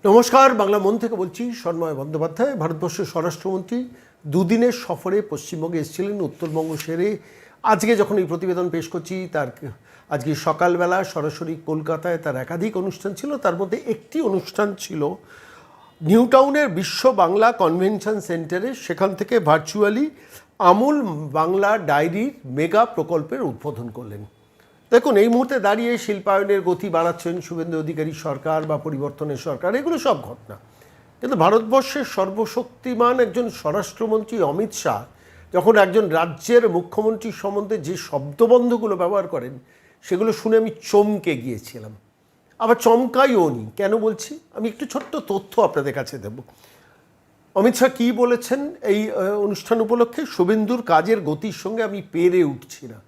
নমস্কার, বাংলা মন থেকে বলছি সন্ময় বন্দ্যোপাধ্যায়। ভারতবর্ষের স্বরাষ্ট্রমন্ত্রী দুদিনের সফরে পশ্চিমবঙ্গে এসেছিলেন। উত্তরবঙ্গ সেরে আজকে যখন এই প্রতিবেদন পেশ করছি, তার আজকে সকালবেলা সরাসরি কলকাতায় তার একাধিক অনুষ্ঠান ছিল। তার মধ্যে একটি অনুষ্ঠান ছিল নিউ টাউনের বিশ্ব বাংলা কনভেনশন সেন্টারে। সেখান থেকে ভার্চুয়ালি আমূল বাংলা ডায়েরির মেগা প্রকল্পের উদ্বোধন করলেন। দেখুন, এই মুহূর্তে দাঁড়িয়ে শিল্পায়নের গতি বাড়াচ্ছেন শুভেন্দু অধিকারী সরকার বা পরিবর্তনের সরকার, এগুলো সব ঘটনা। কিন্তু ভারতবর্ষের সর্বশক্তিমান একজন স্বরাষ্ট্রমন্ত্রী অমিত শাহ যখন একজন রাজ্যের মুখ্যমন্ত্রী সম্বন্ধে যে শব্দবন্ধগুলো ব্যবহার করেন, সেগুলো শুনে আমি চমকে গিয়েছিলাম। আবার চমকাইও নি। কেন বলছি, আমি একটু ছোট্ট তথ্য আপনাদের কাছে দেব। অমিত শাহ কী বলেছেন এই অনুষ্ঠান উপলক্ষে? শুভেন্দুর কাজের গতির সঙ্গে আমি পেরে উঠছি না।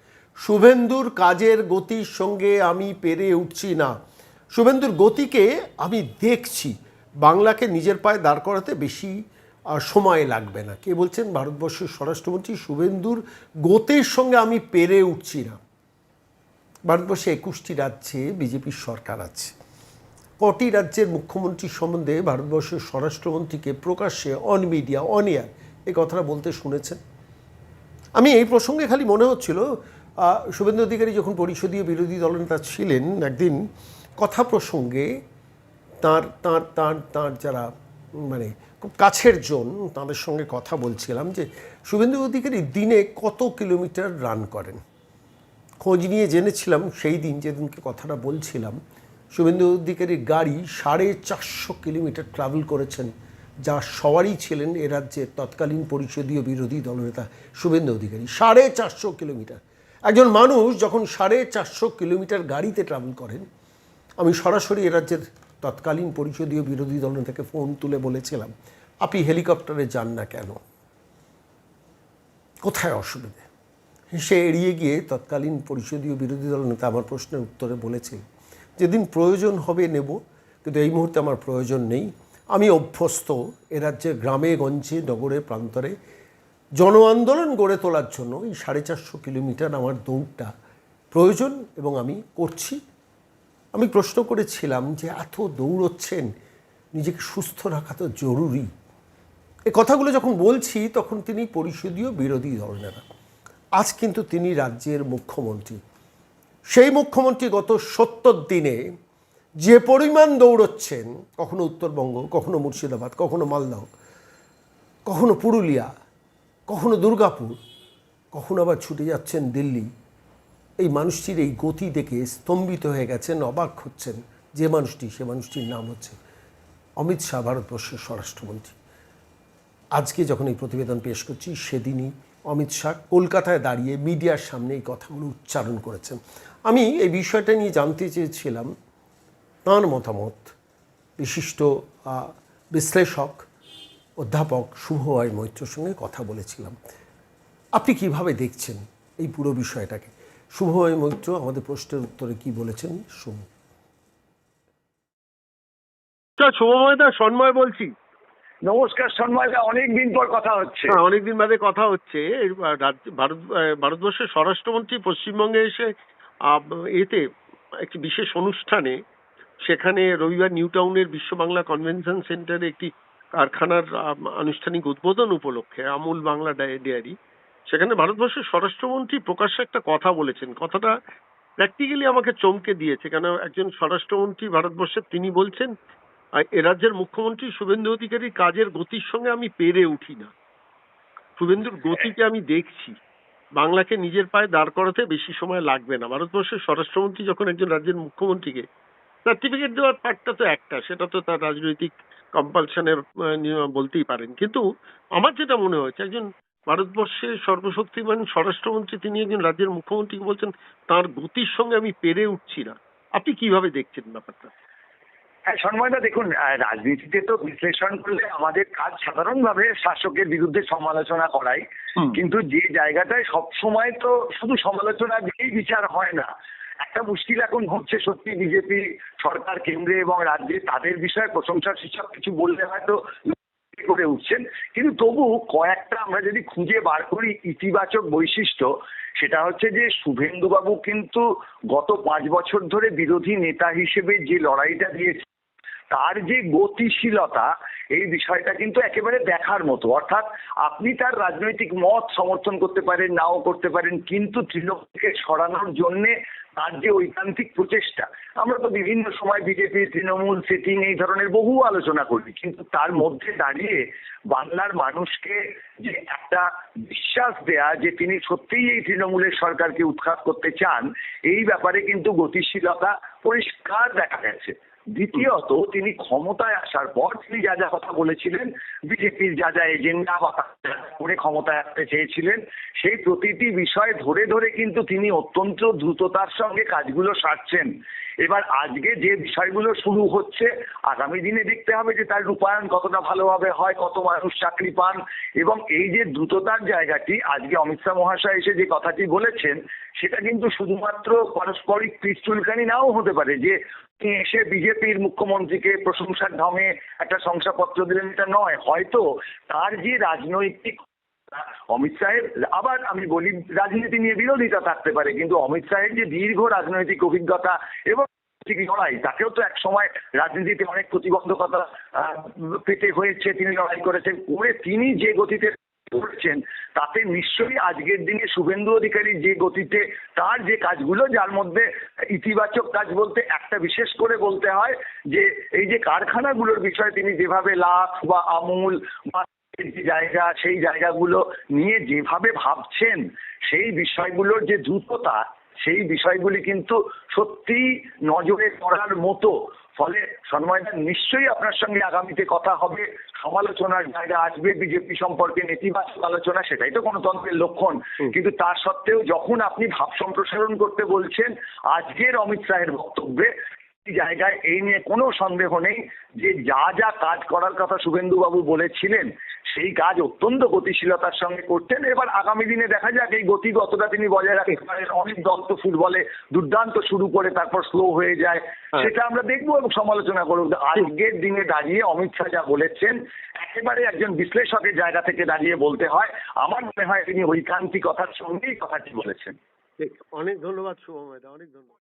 শুভেন্দুর কাজের গতির সঙ্গে আমি পেরে উঠছি না। শুভেন্দুর গতিকে আমি দেখছি। বাংলাকে নিজের পায়ে দাঁড় করাতে বেশি সময় লাগবে না। কে বলছেন? ভারতবর্ষের স্বরাষ্ট্রমন্ত্রী। শুভেন্দুর গতির সঙ্গে আমি পেরে উঠছি না। ভারতবর্ষে 21টি রাজ্যে বিজেপির সরকার আছে। কটি রাজ্যের মুখ্যমন্ত্রী সম্বন্ধে ভারতবর্ষের স্বরাষ্ট্রমন্ত্রীকে প্রকাশ্যে অন মিডিয়া অন এয়ার এই কথাটা বলতে শুনেছেন? আমি এই প্রসঙ্গে খালি মনে হচ্ছিল, শুভেন্দু অধিকারী যখন পরিষদীয় বিরোধী দলনেতা ছিলেন, একদিন কথা প্রসঙ্গে তার তার তার তার যারা মানে খুব কাছের জন, তাদের সঙ্গে কথা বলছিলাম যে শুভেন্দু অধিকারী দিনে কত কিলোমিটার রান করেন। খোঁজ নিয়ে জেনেছিলাম সেই দিন, যেদিনকে কথাটা বলছিলাম, শুভেন্দু অধিকারীর গাড়ি 450 কিলোমিটার ট্রাভেল করেছেন। যা সবারই ছিলেন এ রাজ্যের তৎকালীন পরিষদীয় বিরোধী দলনেতা শুভেন্দু অধিকারী। 450 কিলোমিটার। একজন মানুষ যখন 450 কিলোমিটার গাড়িতে ট্রাভেল করেন, আমি সরাসরি এ রাজ্যের তৎকালীন পরিষদীয় বিরোধী দলনেতাকে ফোন তুলে বলেছিলাম, আপনি হেলিকপ্টারে যান না কেন? কোথায় অসুবিধে? সে এড়িয়ে গিয়ে তৎকালীন পরিষদীয় বিরোধী দলনেতা আমার প্রশ্নের উত্তরে বলেছিল, যেদিন প্রয়োজন হবে নেব, কিন্তু এই মুহূর্তে আমার প্রয়োজন নেই। আমি অভ্যস্ত এ রাজ্যের গ্রামে গঞ্জে নগরে প্রান্তরে জন আন্দোলন গড়ে তোলার জন্য এই 450 কিলোমিটার আমার দৌড়টা প্রয়োজন এবং আমি করছি। আমি প্রশ্ন করেছিলাম যে এত দৌড়চ্ছেন, নিজেকে সুস্থ রাখা তো জরুরি। এই কথাগুলো যখন বলছি তখন তিনি পরিষদীয় বিরোধী দলনেতা। আজ কিন্তু তিনি রাজ্যের মুখ্যমন্ত্রী। সেই মুখ্যমন্ত্রী গত 70 দিনে যে পরিমাণ দৌড়চ্ছেন, কখনো উত্তরবঙ্গ, কখনো মুর্শিদাবাদ, কখনো মালদহ, কখনো পুরুলিয়া, কখনো দুর্গাপুর, কখনো আবার ছুটে যাচ্ছেন দিল্লি, এই মানুষটির এই গতি দেখে স্তম্ভিত হয়ে গেছেন, অবাক হচ্ছেন। যে মানুষটি, সে মানুষটির নাম হচ্ছে অমিত শাহ, ভারতবর্ষের স্বরাষ্ট্রমন্ত্রী। আজকে যখন এই প্রতিবেদন পেশ করছি, সেদিনই অমিত শাহ কলকাতায় দাঁড়িয়ে মিডিয়ার সামনে এই কথাগুলো উচ্চারণ করেছেন। আমি এই বিষয়টা নিয়ে জানতে চেয়েছিলাম তাঁর মতামত। বিশিষ্ট বিশ্লেষক অধ্যাপক শুভময় মৈত্রর সঙ্গে কথা বলেছিলাম। আপনি কিভাবে দেখছেন এই পুরো বিষয়টাকে? শুভময় মৈত্র আমাদের প্রশ্নের উত্তরে কি বলেছেন শুনুন। শুভময়দা, সন্ময় বলছি। নমস্কার সন্ময়দা, অনেকদিন পর কথা হচ্ছে। অনেকদিন বাদে কথা হচ্ছে। ভারতবর্ষের স্বরাষ্ট্রমন্ত্রী পশ্চিমবঙ্গে এসে এতে একটি বিশেষ অনুষ্ঠানে, সেখানে রবিবার নিউ টাউনের বিশ্ব বাংলা কনভেনশন সেন্টারে একটি কারখানার আনুষ্ঠানিক উদ্বোধন উপলক্ষে আমূল বাংলা ডেয়ারি, সেখানে ভারতবর্ষের স্বরাষ্ট্রমন্ত্রী প্রকাশ্যে একটা কথা বলেছেন। কথাটা প্র্যাকটিক্যালি আমাকে চমকে দিয়েছে। কেন, একজন স্বরাষ্ট্রমন্ত্রী ভারতবর্ষের, তিনি বলছেন এ রাজ্যের মুখ্যমন্ত্রী শুভেন্দু অধিকারীর কাজের গতির সঙ্গে আমি পেরে উঠি না। শুভেন্দুর গতিকে আমি দেখছি। বাংলাকে নিজের পায়ে দাঁড় করাতে বেশি সময় লাগবে না। ভারতবর্ষের স্বরাষ্ট্রমন্ত্রী যখন একজন রাজ্যের মুখ্যমন্ত্রীকে সার্টিফিকেট দেওয়ার পার্টটা তো একটা, সেটা তো তার রাজনৈতিক কম্পালশনের বলতেই পারেন। কিন্তু আমার যেটা মনে হয়েছে, একজন ভারতবর্ষের সর্বশক্তিমান স্বরাষ্ট্রমন্ত্রী, তিনি একজন রাজ্যের মুখ্যমন্ত্রীকে বলছেন তার গতির সঙ্গে আমি পেরে উঠছি না। আপনি কিভাবে দেখছেন ব্যাপারটা? হ্যাঁ সন্ময়দা, দেখুন, রাজনীতিতে তো বিশ্লেষণ করলে আমাদের কাজ সাধারণভাবে শাসকের বিরুদ্ধে সমালোচনা করাই, কিন্তু যে জায়গাটায় সবসময় তো শুধু সমালোচনা দিয়েই বিচার হয় না। একটা মুশকিল এখন হচ্ছে, সত্যি বিজেপি সরকার কেন্দ্রে এবং রাজ্যে তাদের বিষয়ে প্রশংসার সূচক কিছু বললে হয়তো করে উঠছেন, কিন্তু তবু কয়েকটা আমরা যদি খুঁজে বার করি ইতিবাচক বৈশিষ্ট্য, সেটা হচ্ছে যে শুভেন্দুবাবু কিন্তু গত 5 বছর ধরে বিরোধী নেতা হিসেবে যে লড়াইটা দিয়েছে, তার যে গতিশীলতা, এই বিষয়টা কিন্তু একেবারে দেখার মতো। অর্থাৎ আপনি তার রাজনৈতিক মত সমর্থন করতে পারেন, নাও করতে পারেন, কিন্তু তৃণমূলকে সরানোর জন্যে তার যে ঐকান্তিক প্রচেষ্টা, আমরা তো বিভিন্ন সময় বিজেপি তৃণমূল সেটিং এই ধরনের বহু আলোচনা করি, কিন্তু তার মধ্যে দাঁড়িয়ে বাংলার মানুষকে যে একটা বিশ্বাস দেয়া যে তিনি সত্যিই এই তৃণমূলের সরকারকে উৎখাত করতে চান, এই ব্যাপারে কিন্তু গতিশীলতা পরিষ্কার দেখা গেছে। দ্বিতীয়ত, তিনি ক্ষমতায় আসার পর তিনি যা যা কথা বলেছিলেন, বিজেপির যা যা এজেন্ডা বা করে ক্ষমতায় আসতে চেয়েছিলেন, সেই প্রতিটি বিষয় ধরে ধরে কিন্তু তিনি অত্যন্ত দ্রুততার সঙ্গে কাজগুলো সারছেন। এবার আজকে যে বিষয়গুলো শুরু হচ্ছে, আগামী দিনে দেখতে হবে যে তার রূপায়ণ কতটা ভালোভাবে হয়, কত মানুষ চাকরি পান। এবং এই যে দ্রুততার জায়গাটি, আজকে অমিত শাহ মহাশয় এসে যে কথাটি বলেছেন, সেটা কিন্তু শুধুমাত্র পারস্পরিক পিস্তুলখানি নাও হতে পারে যে তিনি এসে বিজেপির মুখ্যমন্ত্রীকে প্রশংসার ঢঙে একটা শংসাপত্র দিলেন, এটা নয়। হয়তো তার যে রাজনৈতিক অমিত শাহের, আবার আমি বলি, রাজনীতি নিয়ে বিরোধিতা থাকতে পারে, কিন্তু অমিত শাহের যে দীর্ঘ রাজনৈতিক অভিজ্ঞতা এবং লড়াই, তাকেও তো এক সময় রাজনীতিতে অনেক প্রতিবন্ধকতা পেতে হয়েছে, তিনি লড়াই করেছেন, করে তিনি যে গতিতে করছেন, তাতে নিশ্চয়ই আজকের দিনে শুভেন্দু অধিকারী যে গতিতে তার যে কাজগুলো, যার মধ্যে ইতিবাচক কাজ বলতে একটা বিশেষ করে বলতে হয় যে এই যে কারখানাগুলোর বিষয়ে তিনি যেভাবে লাখ বা আমুল বা যে জায়গা, সেই জায়গাগুলো নিয়ে যেভাবে ভাবছেন, সেই বিষয়গুলোর যে দ্রুততা, সেই বিষয়গুলি কিন্তু সত্যি নজরে পড়ার মতো। ফলে সন্ময়দা, নিশ্চয়ই আপনার সঙ্গে আগামীতে কথা হবে, সমালোচনার জায়গা আসবে, বিজেপি সম্পর্কে নেতিবাচক আলোচনা, সেটাই তো গণতন্ত্রের লক্ষণ। কিন্তু তা সত্ত্বেও যখন আপনি ভাব সম্প্রসারণ করতে বলছেন, আজকের অমিত শাহের বক্তব্যে জায়গায় এই নিয়ে কোনো সন্দেহ নেই যে যা যা কাজ করার কথা শুভেন্দু বাবু বলেছিলেন, সেই কাজ অত্যন্ত গতিশীলতার সঙ্গে করতেন। এবার আগামী দিনে দেখা যাক এই গতি কতটা তিনি বজায় রাখতে পারেন। অনেক দল তো ফুটবলে দুর্দান্ত শুরু করে তারপর স্লো হয়ে যায়, সেটা আমরা দেখবো এবং সমালোচনা করবো। আজকের দিনে দাঁড়িয়ে অমিত শাহ যা বলেছেন, একেবারে একজন বিশ্লেষকের জায়গা থেকে দাঁড়িয়ে বলতে হয়, আমার মনে হয় তিনি ঐকান্তিকতার সঙ্গেই কথাটি বলেছেন। অনেক ধন্যবাদ শুভময় দা, অনেক ধন্যবাদ।